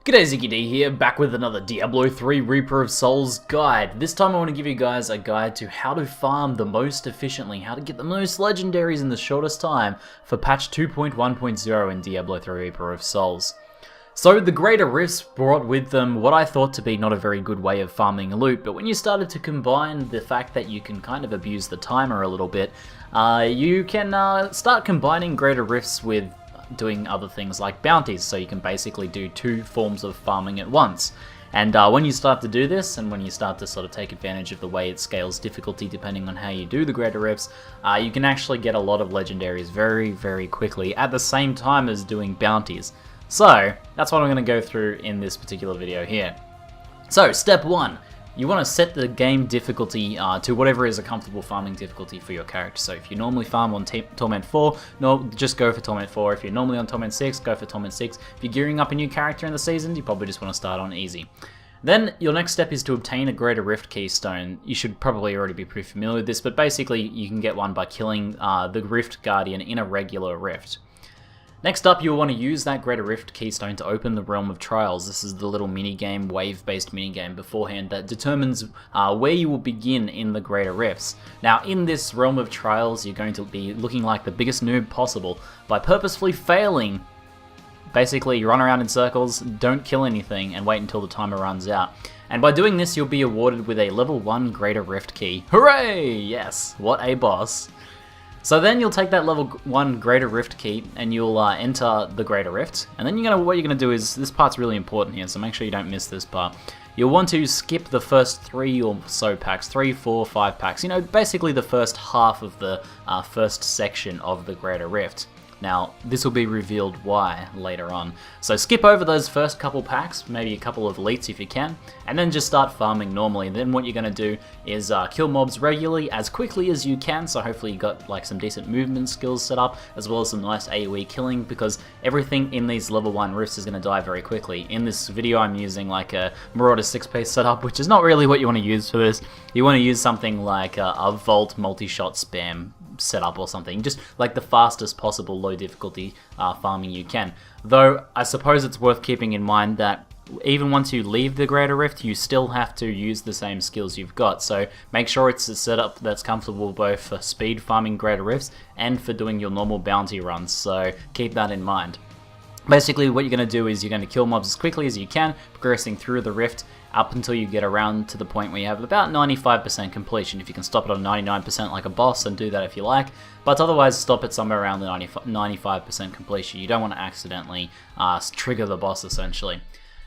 G'day ZiggyD here, back with another Diablo 3 Reaper of Souls guide. This time I want to give you guys a guide to how to farm the most efficiently, how to get the most legendaries in the shortest time for patch 2.1.0 in Diablo 3 Reaper of Souls. So the Greater Rifts brought with them what I thought to be not a very good way of farming loot, but when you started to combine the fact that you can kind of abuse the timer a little bit, you can start combining Greater Rifts with doing other things like bounties, so you can basically do two forms of farming at once. And when you start to do this, and when you start to sort of take advantage of the way it scales difficulty depending on how you do the Greater Rifts, you can actually get a lot of legendaries very, very quickly at the same time as doing bounties. So that's what I'm going to go through in this particular video here. So step 1. You want to set the game difficulty to whatever is a comfortable farming difficulty for your character. So if you normally farm on Torment 4, just go for Torment 4. If you're normally on Torment 6, go for Torment 6. If you're gearing up a new character in the season, you probably just want to start on easy. Then your next step is to obtain a Greater Rift Keystone. You should probably already be pretty familiar with this, but basically you can get one by killing the Rift Guardian in a regular rift. Next up, you'll want to use that Greater Rift Keystone to open the Realm of Trials. This is the little mini-game, wave-based mini-game beforehand that determines where you will begin in the Greater Rifts. Now, in this Realm of Trials, you're going to be looking like the biggest noob possible by purposefully failing. Basically, you run around in circles, don't kill anything, and wait until the timer runs out. And by doing this, you'll be awarded with a level 1 Greater Rift Key. Hooray! Yes, what a boss. So then you'll take that level 1 Greater Rift Key and you'll enter the Greater Rift. And then what you're going to do is, this part's really important here, so make sure you don't miss this part. You'll want to skip the first 3 or so packs, 3, 4, 5 packs. You know, basically the first half of the first section of the Greater Rift. Now, this will be revealed why later on. So skip over those first couple packs, maybe a couple of elites if you can, and then just start farming normally. And then what you're going to do is kill mobs regularly, as quickly as you can, so hopefully you got like some decent movement skills set up, as well as some nice AoE killing, because everything in these level 1 rifts is going to die very quickly. In this video I'm using like a Marauder 6-piece setup, which is not really what you want to use for this. You want to use something like a Vault multi-shot spam setup or something, just like the fastest possible low difficulty farming you can. Though I suppose it's worth keeping in mind that even once you leave the Greater Rift, you still have to use the same skills you've got, so make sure it's a setup that's comfortable both for speed farming Greater Rifts and for doing your normal bounty runs, so keep that in mind. Basically what you're going to do is you're going to kill mobs as quickly as you can, progressing through the rift up until you get around to the point where you have about 95% completion. If you can stop it on 99% like a boss, then do that if you like, but otherwise stop it somewhere around the 95% completion. You don't want to accidentally trigger the boss essentially.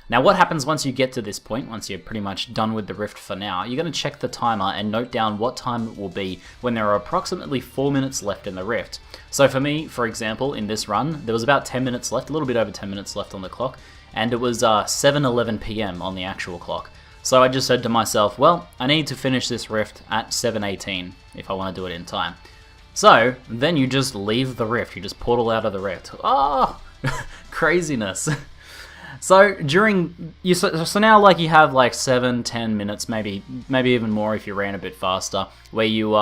Now what happens once you get to this point, once you're pretty much done with the rift for now, you're going to check the timer and note down what time it will be when there are approximately 4 minutes left in the rift. So for me, for example, in this run, there was about 10 minutes left, a little bit over 10 minutes left on the clock, and it was 7:11 PM on the actual clock. So I just said to myself, well, I need to finish this rift at 7:18 if I want to do it in time. So then you just leave the rift, you just portal out of the rift. Oh, craziness. So so now like you have like 7-10 minutes, maybe even more if you ran a bit faster, where you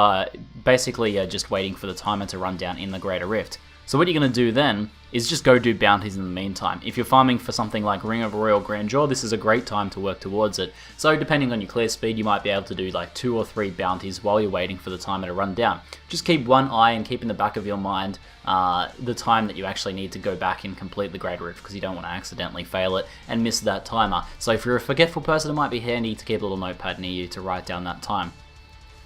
basically are just waiting for the timer to run down in the Greater Rift. So what you're going to do then is just go do bounties in the meantime. If you're farming for something like Ring of Royal Grandeur, this is a great time to work towards it. So depending on your clear speed, you might be able to do like 2 or 3 bounties while you're waiting for the timer to run down. Just keep one eye and keep in the back of your mind the time that you actually need to go back and complete the Greater Rift, because you don't want to accidentally fail it and miss that timer. So if you're a forgetful person, it might be handy to keep a little notepad near you to write down that time.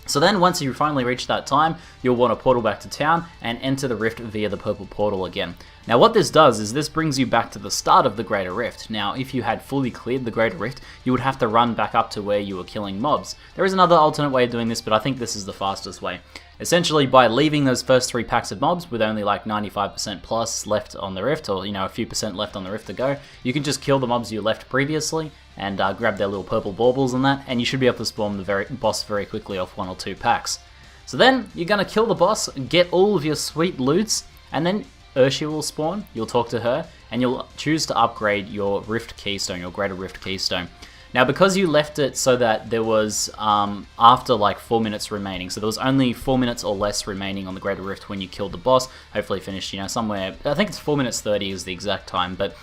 So then once you finally reach that time, you'll want to portal back to town and enter the rift via the purple portal again. Now what this does is this brings you back to the start of the Greater Rift. Now if you had fully cleared the Greater Rift, you would have to run back up to where you were killing mobs. There is another alternate way of doing this, but I think this is the fastest way. Essentially, by leaving those first 3 packs of mobs with only like 95% plus left on the rift, or a few percent left on the rift to go, you can just kill the mobs you left previously and grab their little purple baubles and that, and you should be able to spawn the boss very quickly off 1 or 2 packs. So then you're going to kill the boss, get all of your sweet loots, and then Ursula will spawn, you'll talk to her, and you'll choose to upgrade your Rift Keystone, your Greater Rift Keystone. Now, because you left it so that there was, after like 4 minutes remaining, so there was only 4 minutes or less remaining on the Greater Rift when you killed the boss, hopefully finished, somewhere, I think it's 4 minutes 30 is the exact time, but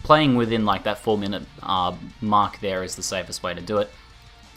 playing within like that 4-minute mark there is the safest way to do it.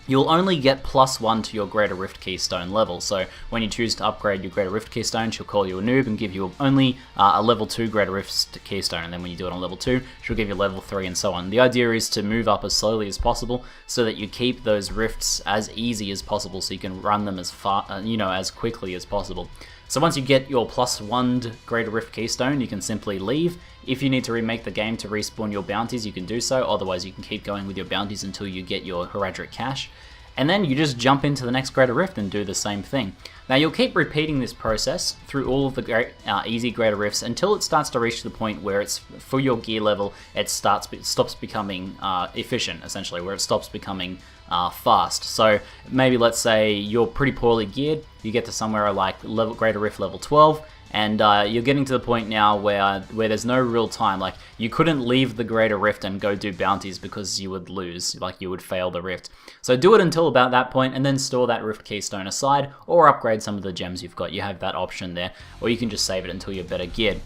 You'll only get +1 to your Greater Rift Keystone level, so when you choose to upgrade your Greater Rift Keystone, she'll call you a noob and give you only a level 2 Greater Rift Keystone, and then when you do it on level 2, she'll give you level 3 and so on. The idea is to move up as slowly as possible so that you keep those rifts as easy as possible so you can run them as as quickly as possible. So once you get your +1 Greater Rift Keystone, you can simply leave. If you need to remake the game to respawn your bounties, you can do so. Otherwise, you can keep going with your bounties until you get your Heraldric Cache. And then you just jump into the next Greater Rift and do the same thing. Now you'll keep repeating this process through all of the easy Greater Rifts until it starts to reach the point where it's, for your gear level, it stops becoming efficient, essentially, where it stops becoming fast. So maybe let's say you're pretty poorly geared, you get to somewhere like Greater Rift level 12, and you're getting to the point now where there's no real time. Like, you couldn't leave the Greater Rift and go do bounties because you would lose, like you would fail the Rift. So do it until about that point, and then store that Rift Keystone aside, or upgrade some of the gems you've got. You have that option there, or you can just save it until you're better geared.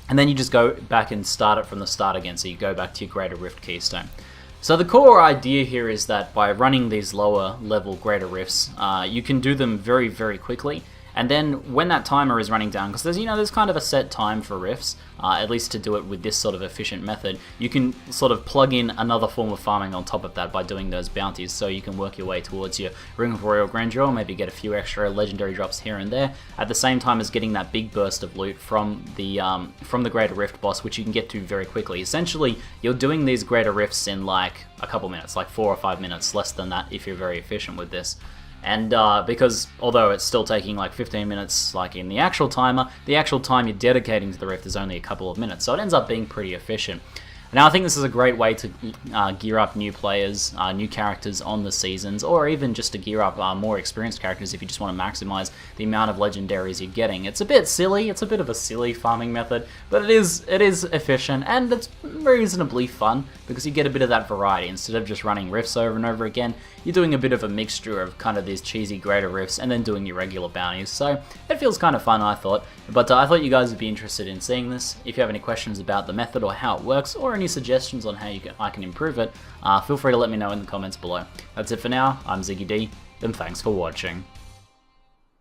And then you just go back and start it from the start again, so you go back to your Greater Rift Keystone. So the core idea here is that by running these lower level Greater Rifts, you can do them very, very quickly. And then when that timer is running down, because there's kind of a set time for rifts, at least to do it with this sort of efficient method, you can sort of plug in another form of farming on top of that by doing those bounties, so you can work your way towards your Ring of Royal Grandeur, maybe get a few extra legendary drops here and there, at the same time as getting that big burst of loot from the Greater Rift boss, which you can get to very quickly. Essentially, you're doing these Greater Rifts in like a couple minutes, like 4 or 5 minutes, less than that if you're very efficient with this. And because although it's still taking like 15 minutes like in the actual timer, the actual time you're dedicating to the Rift is only a couple of minutes, so it ends up being pretty efficient. Now I think this is a great way to gear up new players, new characters on the seasons, or even just to gear up more experienced characters if you just want to maximize the amount of legendaries you're getting. It's a bit silly, it's a bit of a silly farming method, but it is efficient and it's reasonably fun because you get a bit of that variety. Instead of just running rifts over and over again, you're doing a bit of a mixture of kind of these cheesy Greater Rifts and then doing your regular bounties, so it feels kind of fun, I thought. But I thought you guys would be interested in seeing this. If you have any questions about the method or how it works, or any suggestions on how I can improve it, feel free to let me know in the comments below. That's it for now. I'm Ziggy D, and thanks for watching.